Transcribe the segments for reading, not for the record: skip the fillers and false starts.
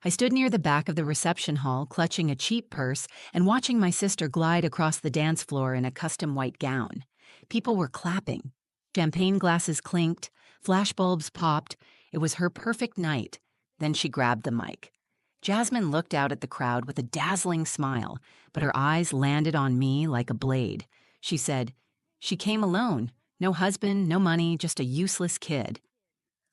I stood near the back of the reception hall, clutching a cheap purse and watching my sister glide across the dance floor in a custom white gown. People were clapping. Champagne glasses clinked, flashbulbs popped. It was her perfect night. Then she grabbed the mic. Jasmine looked out at the crowd with a dazzling smile, but her eyes landed on me like a blade. She said, "She came alone. No husband, no money, just a useless kid."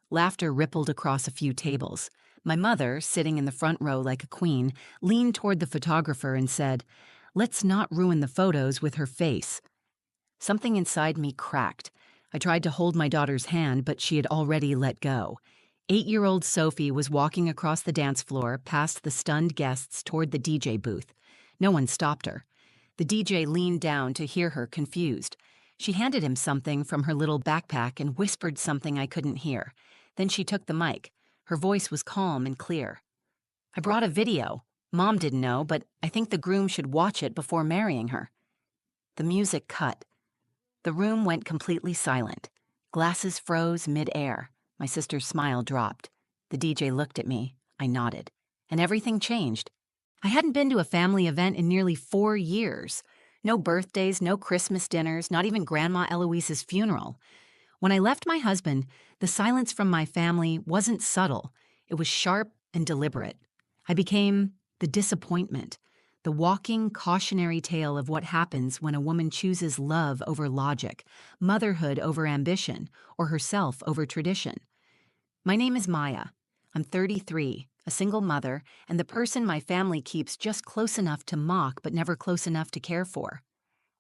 Laughter rippled across a few tables. My mother, sitting in the front row like a queen, leaned toward the photographer and said, "Let's not ruin the photos with her face." Something inside me cracked. I tried to hold my daughter's hand, but she had already let go. 8-year-old Sophie was walking across the dance floor past the stunned guests toward the DJ booth. No one stopped her. The DJ leaned down to hear her, confused. She handed him something from her little backpack and whispered something I couldn't hear. Then she took the mic. Her voice was calm and clear. "I brought a video. Mom didn't know, but I think the groom should watch it before marrying her." The music cut. The room went completely silent. Glasses froze mid-air. My sister's smile dropped. The DJ looked at me. I nodded. And everything changed. I hadn't been to a family event in nearly 4 years. No birthdays, no Christmas dinners, not even Grandma Eloise's funeral. When I left my husband, the silence from my family wasn't subtle. It was sharp and deliberate. I became the disappointment, the walking cautionary tale of what happens when a woman chooses love over logic, motherhood over ambition, or herself over tradition. My name is Maya. I'm 33, a single mother, and the person my family keeps just close enough to mock but never close enough to care for.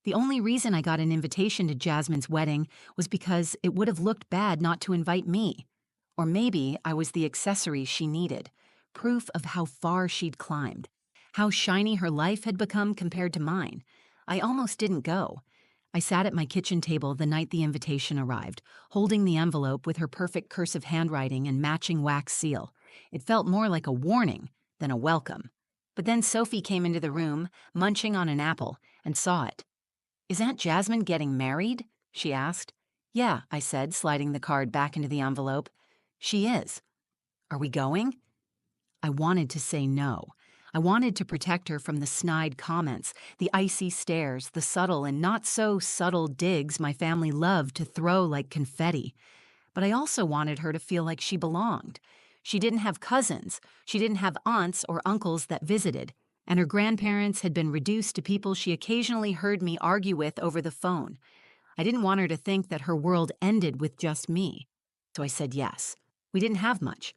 The only reason I got an invitation to Jasmine's wedding was because it would have looked bad not to invite me. Or maybe I was the accessory she needed, proof of how far she'd climbed, how shiny her life had become compared to mine. I almost didn't go. I sat at my kitchen table the night the invitation arrived, holding the envelope with her perfect cursive handwriting and matching wax seal. It felt more like a warning than a welcome. But then Sophie came into the room, munching on an apple, and saw it. "Is Aunt Jasmine getting married?" she asked. "Yeah," I said, sliding the card back into the envelope. "She is." "Are we going?" I wanted to say no. I wanted to protect her from the snide comments, the icy stares, the subtle and not-so-subtle digs my family loved to throw like confetti. But I also wanted her to feel like she belonged. She didn't have cousins. She didn't have aunts or uncles that visited. And her grandparents had been reduced to people she occasionally heard me argue with over the phone. I didn't want her to think that her world ended with just me. So I said yes. We didn't have much.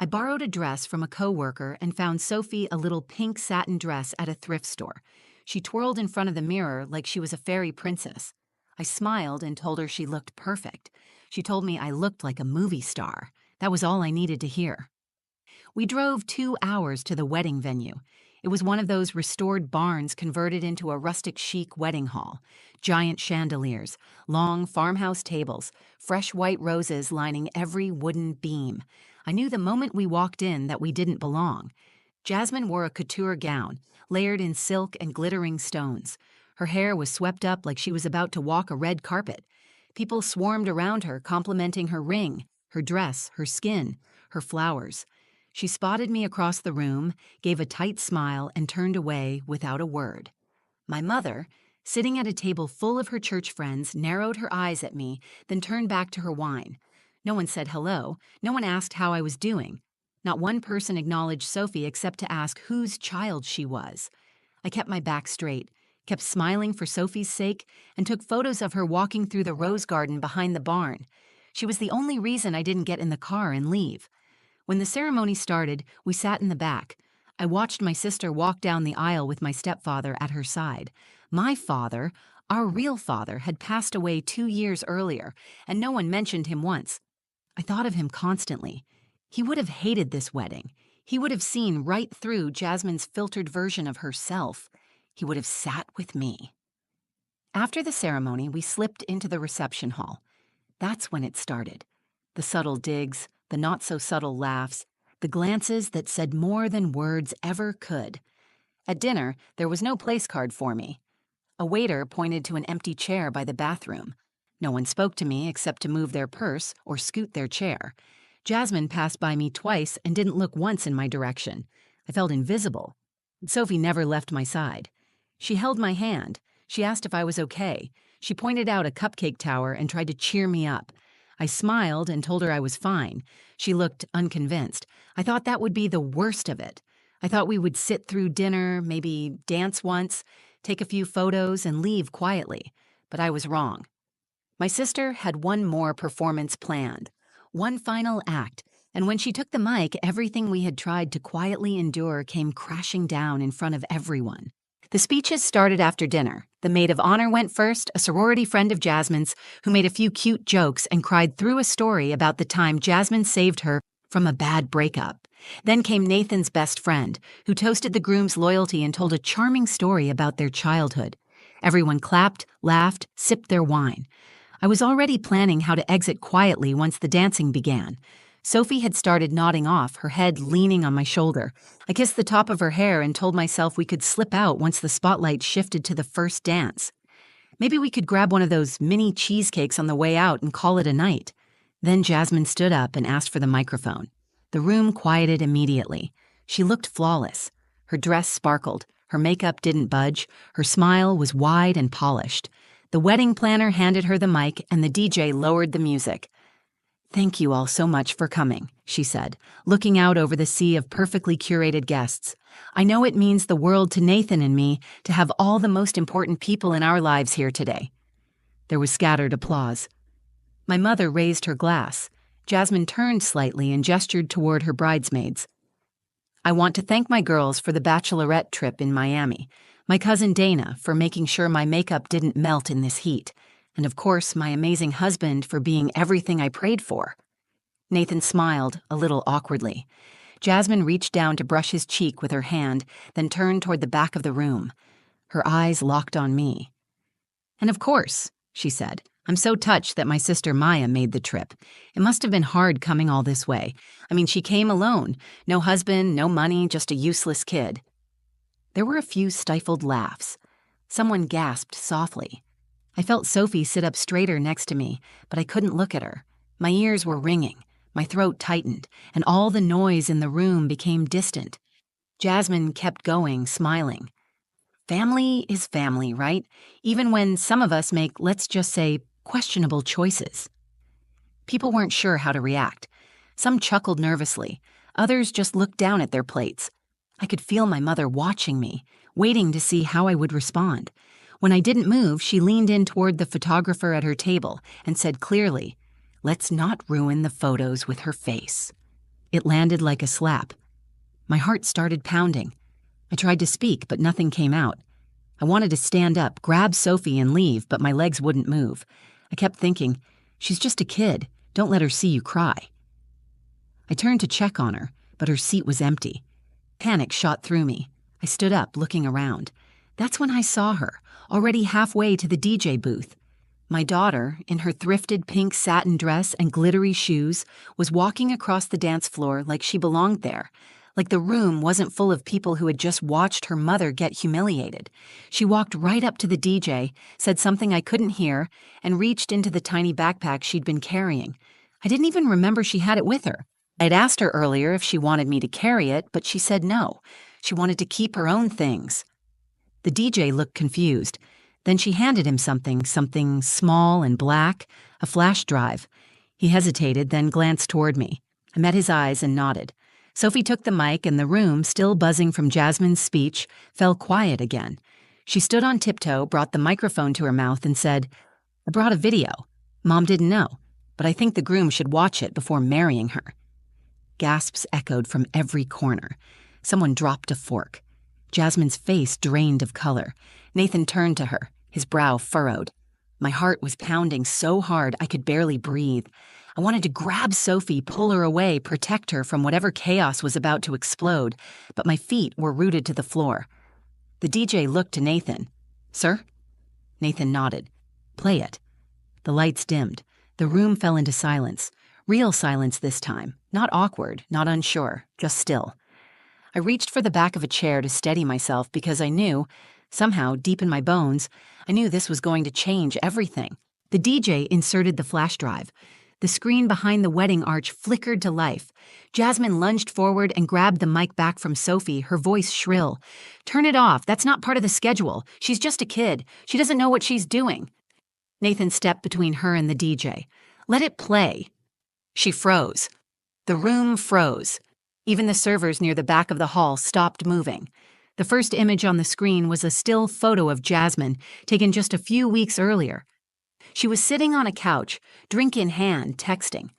I borrowed a dress from a coworker and found Sophie a little pink satin dress at a thrift store. She twirled in front of the mirror like she was a fairy princess. I smiled and told her she looked perfect. She told me I looked like a movie star. That was all I needed to hear. We drove 2 hours to the wedding venue. It was one of those restored barns converted into a rustic chic wedding hall. Giant chandeliers, long farmhouse tables, fresh white roses lining every wooden beam. I knew the moment we walked in that we didn't belong. Jasmine wore a couture gown, layered in silk and glittering stones. Her hair was swept up like she was about to walk a red carpet. People swarmed around her, complimenting her ring, her dress, her skin, her flowers. She spotted me across the room, gave a tight smile, and turned away without a word. My mother, sitting at a table full of her church friends, narrowed her eyes at me, then turned back to her wine. No one said hello. No one asked how I was doing. Not one person acknowledged Sophie except to ask whose child she was. I kept my back straight, kept smiling for Sophie's sake, and took photos of her walking through the rose garden behind the barn. She was the only reason I didn't get in the car and leave. When the ceremony started, we sat in the back. I watched my sister walk down the aisle with my stepfather at her side. My father, our real father, had passed away 2 years earlier, and no one mentioned him once. I thought of him constantly. He would have hated this wedding. He would have seen right through Jasmine's filtered version of herself. He would have sat with me. After the ceremony, we slipped into the reception hall. That's when it started. The subtle digs, the not-so-subtle laughs, the glances that said more than words ever could. At dinner, there was no place card for me. A waiter pointed to an empty chair by the bathroom. No one spoke to me except to move their purse or scoot their chair. Jasmine passed by me twice and didn't look once in my direction. I felt invisible. Sophie never left my side. She held my hand. She asked if I was okay. She pointed out a cupcake tower and tried to cheer me up. I smiled and told her I was fine. She looked unconvinced. I thought that would be the worst of it. I thought we would sit through dinner, maybe dance once, take a few photos, and leave quietly. But I was wrong. My sister had one more performance planned, one final act, and when she took the mic, everything we had tried to quietly endure came crashing down in front of everyone. The speeches started after dinner. The maid of honor went first, a sorority friend of Jasmine's, who made a few cute jokes and cried through a story about the time Jasmine saved her from a bad breakup. Then came Nathan's best friend, who toasted the groom's loyalty and told a charming story about their childhood. Everyone clapped, laughed, sipped their wine. I was already planning how to exit quietly once the dancing began. Sophie had started nodding off, her head leaning on my shoulder. I kissed the top of her hair and told myself we could slip out once the spotlight shifted to the first dance. Maybe we could grab one of those mini cheesecakes on the way out and call it a night. Then Jasmine stood up and asked for the microphone. The room quieted immediately. She looked flawless. Her dress sparkled. Her makeup didn't budge. Her smile was wide and polished. The wedding planner handed her the mic and the DJ lowered the music. "Thank you all so much for coming," she said, looking out over the sea of perfectly curated guests. "I know it means the world to Nathan and me to have all the most important people in our lives here today." There was scattered applause. My mother raised her glass. Jasmine turned slightly and gestured toward her bridesmaids. "I want to thank my girls for the bachelorette trip in Miami, my cousin Dana for making sure my makeup didn't melt in this heat, and of course my amazing husband for being everything I prayed for." Nathan smiled, a little awkwardly. Jasmine reached down to brush his cheek with her hand, then turned toward the back of the room. Her eyes locked on me. "And of course," she said, "I'm so touched that my sister Maya made the trip. It must have been hard coming all this way. I mean, she came alone. No husband, no money, just a useless kid." There were a few stifled laughs. Someone gasped softly. I felt Sophie sit up straighter next to me, but I couldn't look at her. My ears were ringing. My throat tightened, and all the noise in the room became distant. Jasmine kept going, smiling. Family is family, right? Even when some of us make, let's just say, questionable choices. People weren't sure how to react. Some chuckled nervously. Others just looked down at their plates. I could feel my mother watching me, waiting to see how I would respond. When I didn't move, she leaned in toward the photographer at her table and said clearly, "Let's not ruin the photos with her face." It landed like a slap. My heart started pounding. I tried to speak, but nothing came out. I wanted to stand up, grab Sophie, and leave, but my legs wouldn't move. I kept thinking, she's just a kid. Don't let her see you cry. I turned to check on her, but her seat was empty. Panic shot through me. I stood up, looking around. That's when I saw her, already halfway to the DJ booth. My daughter, in her thrifted pink satin dress and glittery shoes, was walking across the dance floor like she belonged there, like the room wasn't full of people who had just watched her mother get humiliated. She walked right up to the DJ, said something I couldn't hear, and reached into the tiny backpack she'd been carrying. I didn't even remember she had it with her. I'd asked her earlier if she wanted me to carry it, but she said no. She wanted to keep her own things. The DJ looked confused. Then she handed him something small and black, a flash drive. He hesitated, then glanced toward me. I met his eyes and nodded. Sophie took the mic, and the room, still buzzing from Jasmine's speech, fell quiet again. She stood on tiptoe, brought the microphone to her mouth, and said, "I brought a video. Mom didn't know, but I think the groom should watch it before marrying her." Gasps echoed from every corner. Someone dropped a fork. Jasmine's face drained of color. Nathan turned to her, his brow furrowed. My heart was pounding so hard I could barely breathe. I wanted to grab Sophie, pull her away, protect her from whatever chaos was about to explode, but my feet were rooted to the floor. The DJ looked to Nathan. "Sir?" Nathan nodded. "Play it." The lights dimmed. The room fell into silence. Real silence this time. Not awkward, not unsure, just still. I reached for the back of a chair to steady myself because I knew, somehow, deep in my bones, I knew this was going to change everything. The DJ inserted the flash drive. The screen behind the wedding arch flickered to life. Jasmine lunged forward and grabbed the mic back from Sophie, her voice shrill. "Turn it off. That's not part of the schedule. She's just a kid. She doesn't know what she's doing." Nathan stepped between her and the DJ. "Let it play." She froze. The room froze. Even the servers near the back of the hall stopped moving. The first image on the screen was a still photo of Jasmine, taken just a few weeks earlier. She was sitting on a couch, drink in hand, texting.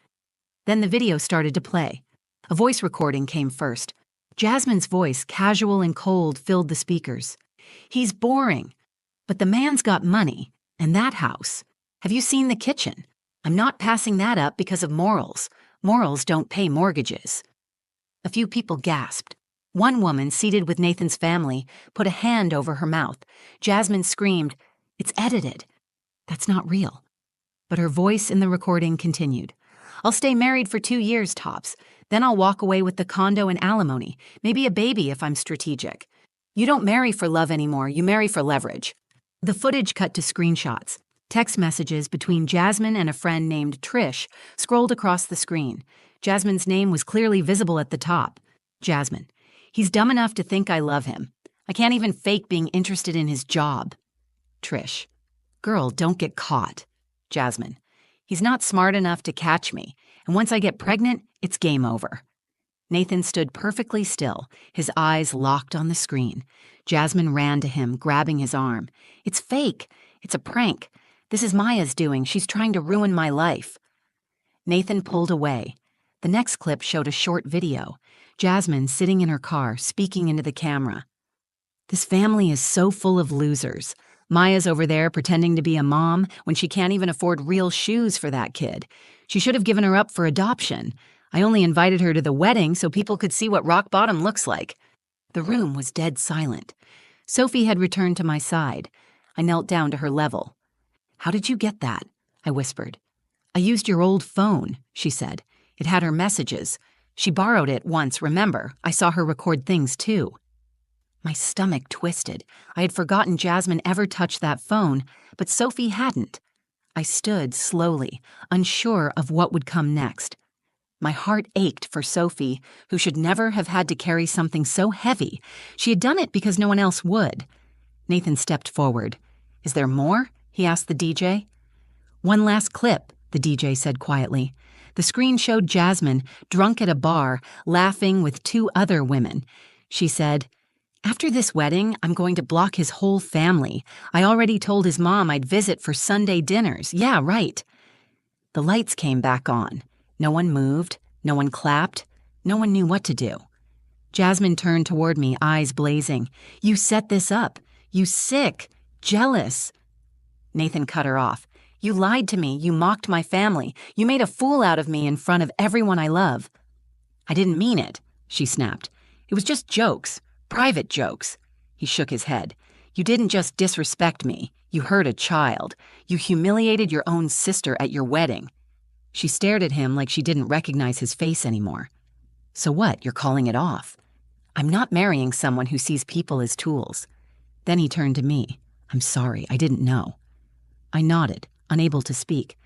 Then the video started to play. A voice recording came first. Jasmine's voice, casual and cold, filled the speakers. "He's boring. But the man's got money. And that house. Have you seen the kitchen? I'm not passing that up because of morals. Morals don't pay mortgages." A few people gasped. One woman, seated with Nathan's family, put a hand over her mouth. Jasmine screamed, "It's edited. That's not real." But her voice in the recording continued. "I'll stay married for 2 years tops. Then I'll walk away with the condo and alimony, maybe a baby if I'm strategic. You don't marry for love anymore, you marry for leverage." The footage cut to screenshots. Text messages between Jasmine and a friend named Trish scrolled across the screen. Jasmine's name was clearly visible at the top. Jasmine: "He's dumb enough to think I love him. I can't even fake being interested in his job." Trish: "Girl, don't get caught." Jasmine: "He's not smart enough to catch me, and once I get pregnant, it's game over." Nathan stood perfectly still, his eyes locked on the screen. Jasmine ran to him, grabbing his arm. "It's fake. It's a prank. This is Maya's doing. She's trying to ruin my life." Nathan pulled away. The next clip showed a short video. Jasmine sitting in her car, speaking into the camera. "This family is so full of losers. Maya's over there pretending to be a mom when she can't even afford real shoes for that kid. She should have given her up for adoption. I only invited her to the wedding so people could see what rock bottom looks like." The room was dead silent. Sophie had returned to my side. I knelt down to her level. "How did you get that?" I whispered. "I used your old phone," she said. "It had her messages. She borrowed it once, remember? I saw her record things too." My stomach twisted. I had forgotten Jasmine ever touched that phone, but Sophie hadn't. I stood slowly, unsure of what would come next. My heart ached for Sophie, who should never have had to carry something so heavy. She had done it because no one else would. Nathan stepped forward. "Is there more?" he asked the DJ. "One last clip," the DJ said quietly. The screen showed Jasmine, drunk at a bar, laughing with 2 other women. She said, "After this wedding, I'm going to block his whole family. I already told his mom I'd visit for Sunday dinners. Yeah, right." The lights came back on. No one moved. No one clapped. No one knew what to do. Jasmine turned toward me, eyes blazing. "You set this up. You sick. Jealous." Nathan cut her off. "You lied to me. You mocked my family. You made a fool out of me in front of everyone I love." "I didn't mean it," she snapped. "It was just jokes. Private jokes." He shook his head. "You didn't just disrespect me. You hurt a child. You humiliated your own sister at your wedding." She stared at him like she didn't recognize his face anymore. "So what, you're calling it off?" "I'm not marrying someone who sees people as tools." Then he turned to me. "I'm sorry, I didn't know." I nodded, unable to speak.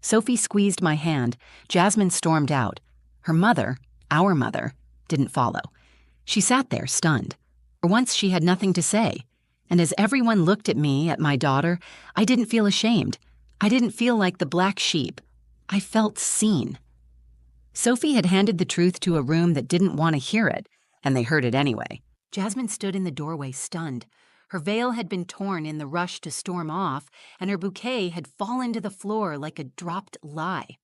Sophie squeezed my hand. Jasmine stormed out. Her mother, our mother, didn't follow. She sat there, stunned. For once she had nothing to say. And as everyone looked at me, at my daughter, I didn't feel ashamed. I didn't feel like the black sheep. I felt seen. Sophie had handed the truth to a room that didn't want to hear it, and they heard it anyway. Jasmine stood in the doorway, stunned. Her veil had been torn in the rush to storm off, and her bouquet had fallen to the floor like a dropped lie.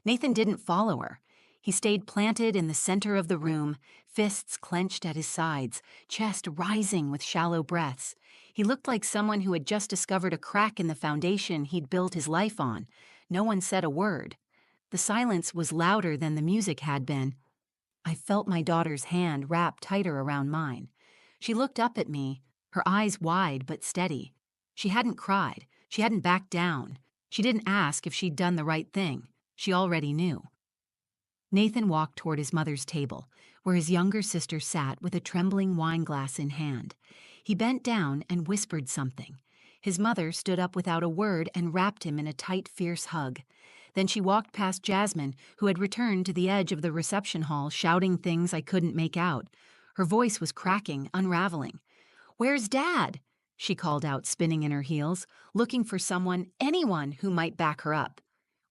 Nathan didn't follow her. He stayed planted in the center of the room, fists clenched at his sides, chest rising with shallow breaths. He looked like someone who had just discovered a crack in the foundation he'd built his life on. No one said a word. The silence was louder than the music had been. I felt my daughter's hand wrap tighter around mine. She looked up at me, her eyes wide but steady. She hadn't cried. She hadn't backed down. She didn't ask if she'd done the right thing. She already knew. Nathan walked toward his mother's table, where his younger sister sat with a trembling wine glass in hand. He bent down and whispered something. His mother stood up without a word and wrapped him in a tight, fierce hug. Then she walked past Jasmine, who had returned to the edge of the reception hall, shouting things I couldn't make out. Her voice was cracking, unraveling. "Where's Dad?" she called out, spinning in her heels, looking for someone, anyone who might back her up.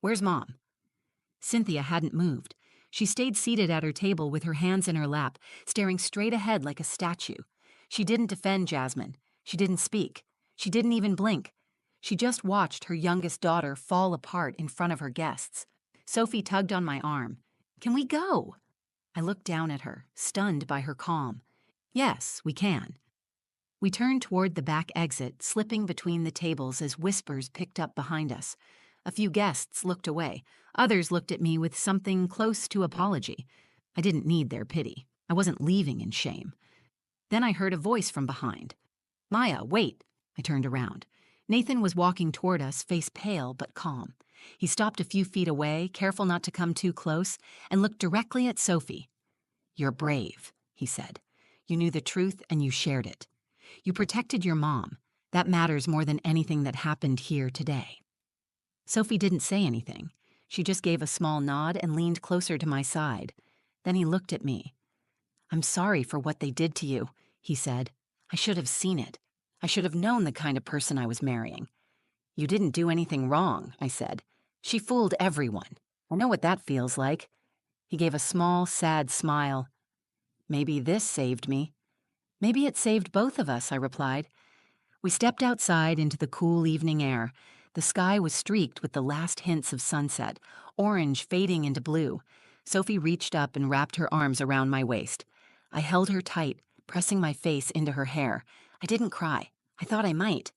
"Where's Mom?" Cynthia hadn't moved. She stayed seated at her table with her hands in her lap, staring straight ahead like a statue. She didn't defend Jasmine. She didn't speak. She didn't even blink. She just watched her youngest daughter fall apart in front of her guests. Sophie tugged on my arm. "Can we go?" I looked down at her, stunned by her calm. "Yes, we can." We turned toward the back exit, slipping between the tables as whispers picked up behind us. A few guests looked away. Others looked at me with something close to apology. I didn't need their pity. I wasn't leaving in shame. Then I heard a voice from behind. "Maya, wait." I turned around. Nathan was walking toward us, face pale but calm. He stopped a few feet away, careful not to come too close, and looked directly at Sophie. "You're brave," he said. "You knew the truth and you shared it. You protected your mom. That matters more than anything that happened here today." Sophie didn't say anything. She just gave a small nod and leaned closer to my side. Then he looked at me. "I'm sorry for what they did to you," he said. "I should have seen it. I should have known the kind of person I was marrying." "You didn't do anything wrong," I said. "She fooled everyone. I know what that feels like." He gave a small, sad smile. "Maybe this saved me." "Maybe it saved both of us," I replied. We stepped outside into the cool evening air. The sky was streaked with the last hints of sunset, orange fading into blue. Sophie reached up and wrapped her arms around my waist. I held her tight, pressing my face into her hair. I didn't cry. I thought I might.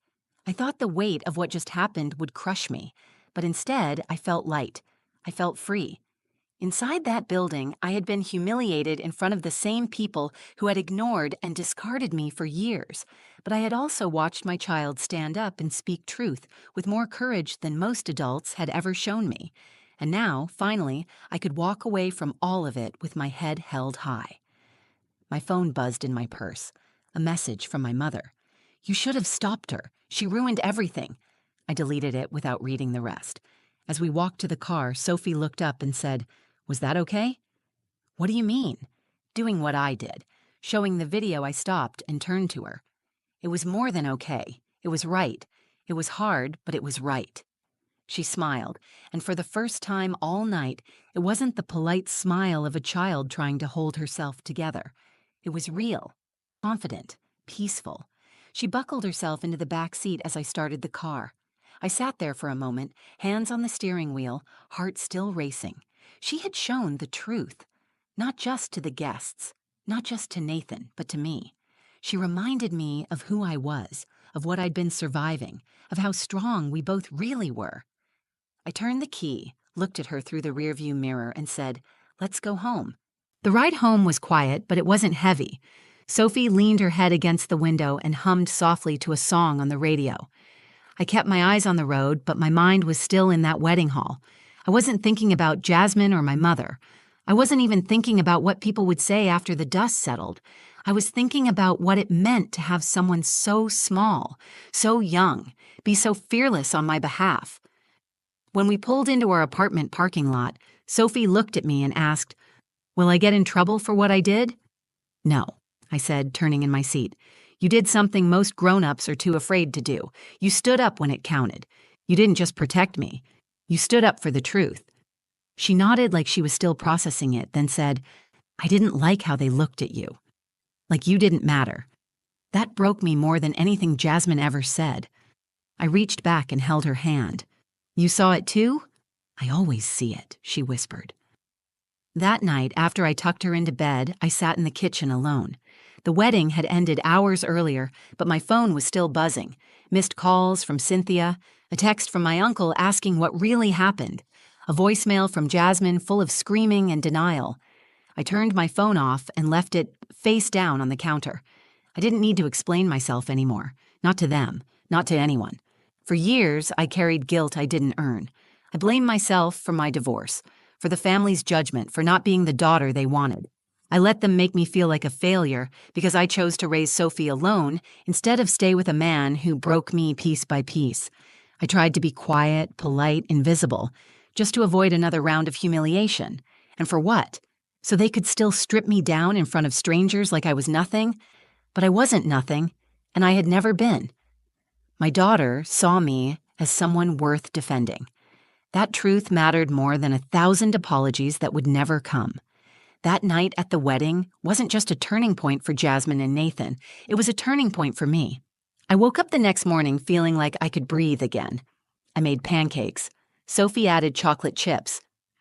I thought the weight of what just happened would crush me, but instead I felt light. I felt free. Inside that building, I had been humiliated in front of the same people who had ignored and discarded me for years, but I had also watched my child stand up and speak truth with more courage than most adults had ever shown me. And now, finally, I could walk away from all of it with my head held high. My phone buzzed in my purse. A message from my mother. "You should have stopped her. She ruined everything." I deleted it without reading the rest. As we walked to the car, Sophie looked up and said, "Was that okay?" "What do you mean?" Doing what I did. Showing the video, I stopped and turned to her. "It was more than okay. It was right. It was hard, but it was right." She smiled, and for the first time all night, it wasn't the polite smile of a child trying to hold herself together. It was real, confident, peaceful. She buckled herself into the back seat as I started the car. I sat there for a moment, hands on the steering wheel, heart still racing. She had shown the truth, not just to the guests, not just to Nathan, but to me. She reminded me of who I was, of what I'd been surviving, of how strong we both really were. I turned the key, looked at her through the rearview mirror, and said, "Let's go home." The ride home was quiet, but it wasn't heavy. Sophie leaned her head against the window and hummed softly to a song on the radio. I kept my eyes on the road, but my mind was still in that wedding hall. I wasn't thinking about Jasmine or my mother. I wasn't even thinking about what people would say after the dust settled. I was thinking about what it meant to have someone so small, so young, be so fearless on my behalf. When we pulled into our apartment parking lot, Sophie looked at me and asked, "Will I get in trouble for what I did?" "No," I said, turning in my seat. "You did something most grown-ups are too afraid to do. You stood up when it counted. You didn't just protect me. You stood up for the truth." She nodded like she was still processing it, then said, "I didn't like how they looked at you. Like you didn't matter." That broke me more than anything Jasmine ever said. I reached back and held her hand. "You saw it too?" "I always see it," she whispered. That night, after I tucked her into bed, I sat in the kitchen alone. The wedding had ended hours earlier, but my phone was still buzzing. Missed calls from Cynthia, a text from my uncle asking what really happened, a voicemail from Jasmine full of screaming and denial. I turned my phone off and left it face down on the counter. I didn't need to explain myself anymore. Not to them, not to anyone. For years, I carried guilt I didn't earn. I blamed myself for my divorce, for the family's judgment, for not being the daughter they wanted. I let them make me feel like a failure because I chose to raise Sophie alone instead of stay with a man who broke me piece by piece. I tried to be quiet, polite, invisible, just to avoid another round of humiliation. And for what? So they could still strip me down in front of strangers like I was nothing? But I wasn't nothing, and I had never been. My daughter saw me as someone worth defending. That truth mattered more than 1,000 apologies that would never come. That night at the wedding wasn't just a turning point for Jasmine and Nathan, it was a turning point for me. I woke up the next morning feeling like I could breathe again. I made pancakes. Sophie added chocolate chips.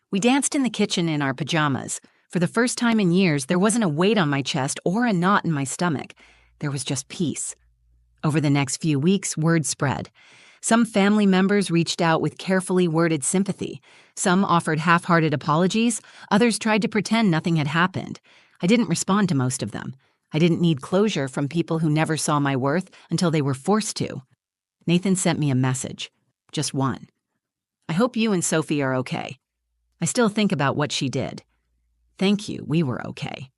We danced in the kitchen in our pajamas. For the first time in years, there wasn't a weight on my chest or a knot in my stomach. There was just peace. Over the next few weeks, word spread. Some family members reached out with carefully worded sympathy. Some offered half-hearted apologies. Others tried to pretend nothing had happened. I didn't respond to most of them. I didn't need closure from people who never saw my worth until they were forced to. Nathan sent me a message. Just one. I hope you and Sophie are okay. I still think about what she did. Thank you, we were okay.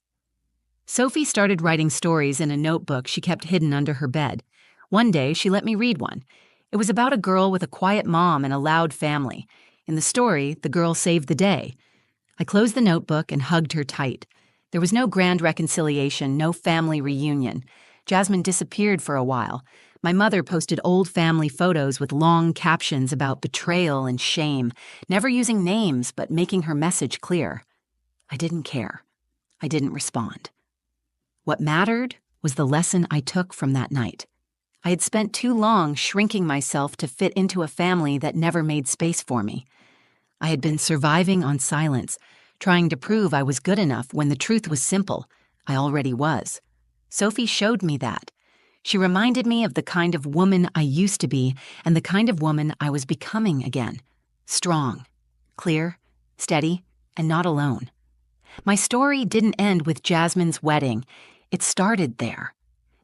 Sophie started writing stories in a notebook she kept hidden under her bed. One day, she let me read one. It was about a girl with a quiet mom and a loud family. In the story, the girl saved the day. I closed the notebook and hugged her tight. There was no grand reconciliation, no family reunion. Jasmine disappeared for a while. My mother posted old family photos with long captions about betrayal and shame, never using names but making her message clear. I didn't care. I didn't respond. What mattered was the lesson I took from that night. I had spent too long shrinking myself to fit into a family that never made space for me. I had been surviving on silence, trying to prove I was good enough when the truth was simple. I already was. Sophie showed me that. She reminded me of the kind of woman I used to be and the kind of woman I was becoming again. Strong, clear, steady, and not alone. My story didn't end with Jasmine's wedding. It started there.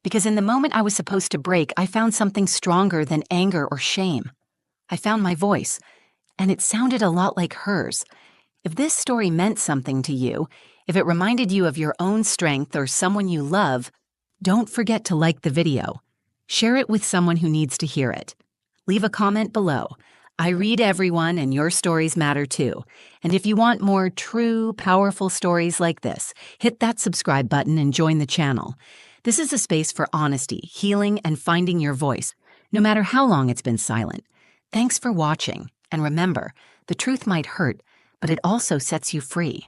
Because in the moment I was supposed to break, I found something stronger than anger or shame. I found my voice, and it sounded a lot like hers. If this story meant something to you, if it reminded you of your own strength or someone you love, don't forget to like the video. Share it with someone who needs to hear it. Leave a comment below. I read everyone, and your stories matter too. And if you want more true, powerful stories like this, hit that subscribe button and join the channel. This is a space for honesty, healing, and finding your voice, no matter how long it's been silent. Thanks for watching, and remember, the truth might hurt, but it also sets you free.